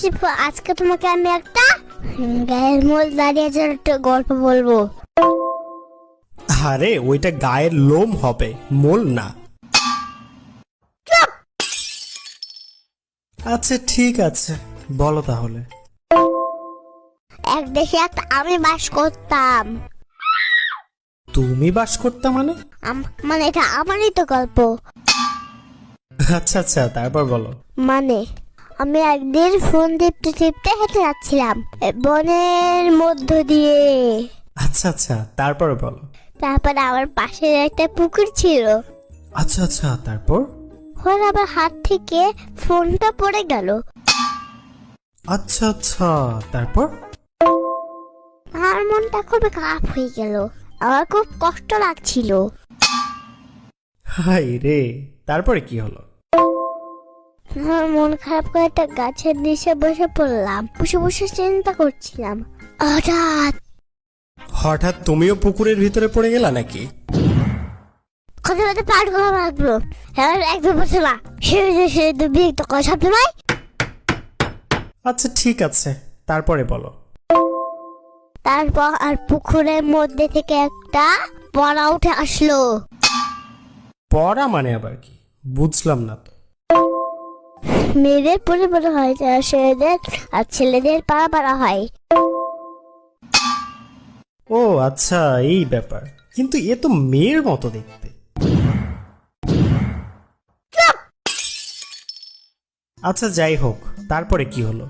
Shifu, আজকে তোমাকে আমি একটা গায়ের মোল দাঁড়িয়ে একটা গল্প বলবো। আরে ওইটা গায়ের লোম হবে, মোল না। আচ্ছা ঠিক আছে, বলো তাহলে। এক দেশে একটা আমি বাস করতাম। তুমি বাস করতে মানে? মানে এটা আমারই তো গল্প। আচ্ছা আচ্ছা, তারপর বলো। মানে আমি একদিন ফোন টিপতে টিপতে হেঁটে যাচ্ছিলাম বনের মধ্য দিয়ে। আচ্ছা আচ্ছা, তারপরে বলো। তারপর আমার পাশে একটা পুকুর ছিল। আচ্ছা আচ্ছা, তারপর? ওর আবার হাত থেকে ফোনটা পড়ে গেল। আচ্ছা আচ্ছা, তারপর? আমার মনটা খুবই খারাপ হয়ে গেল, আমার খুব কষ্ট লাগছিল। হাই রে, তারপরে কি হলো? আমার মন খারাপ করে একটা গাছের নিচে বসে পড়লাম। বসে বসে চিন্তা করছিলাম। হঠাৎ তুমিও পুকুরের ভিতরে পড়ে গেলা নাকি? কথা বলতে পাঠ করা লাগলো। এবার একদম বসে না, সে বিরক্ত করা শব্দ নয়। আচ্ছা ঠিক আছে, তারপরে বলো। তারপর আর পুকুরের মধ্যে থেকে একটা পড়া উঠে আসলো। পড়া মানে আবার কি, বুঝলাম না তো। মেয়েদের পরিবার হয়, ছেলেদের আর ছেলেদের পাড়া পাড়া হয়। ও আচ্ছা, এই ব্যাপার। কিন্তু এ তো মেয়ের মতো দেখতে। আচ্ছা যাই হোক, তারপরে কি হলো?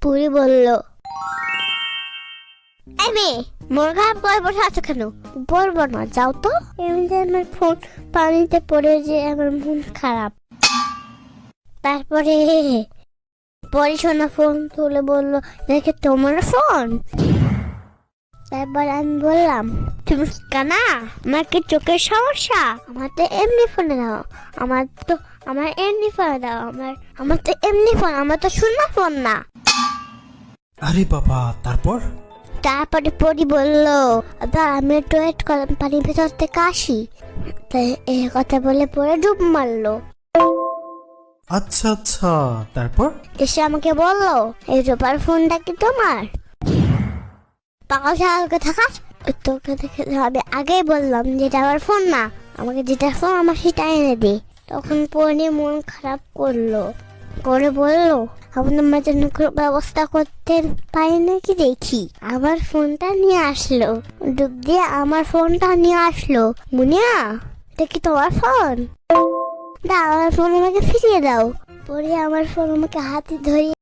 পুরি বলল, এই মেয়ে, মন খারাপ করে বসে আছো কেন? বলবো না, যাও তো। এমনি আমার ফোন পানিতে পড়ে যে আমার মন খারাপ। তারপরে পরে শোনা ফোন তুলে বলল, দেখে তোমার ফোন। তারপর আমি বললাম, তুমি কানা? আমার কি চোখের সমস্যা? আমার তো এমনি ফোনে দাও। আমার এমনি ফোনে দাও। আমার তো এমনি ফোন, আমার তো শূন্য ফোন না। আরে বাবা, তারপর? তারপরে পরি বলল, আমি একটু ওয়েট করলাম, পানির ভেতর থেকে আসি। তাই এই কথা বলে পরে ডুব মারলো। আচ্ছা আচ্ছা, তারপর? এসে আমাকে বললো, এই রূপার ফোনটা কি তোমার? পাকা ছাড়াকে থাকাস, তোকে দেখে আমি আগেই বললাম যেটা আমার ফোন না, আমাকে যেটা ফোন আমার সেটা এনে দে। তখন পরি মন খারাপ করলো, করে বললো, আপনার মাঝে ব্যবস্থা করতে পারি নাকি দেখি। আমার ফোনটা নিয়ে আসলো, ডুব দিয়ে আমার ফোনটা নিয়ে আসলো। মুনিয়া, দেখি তোমার ফোন, দাও আমার ফোন আমাকে ফিরিয়ে দাও। পরে আমার ফোন আমাকে হাতে ধরিয়ে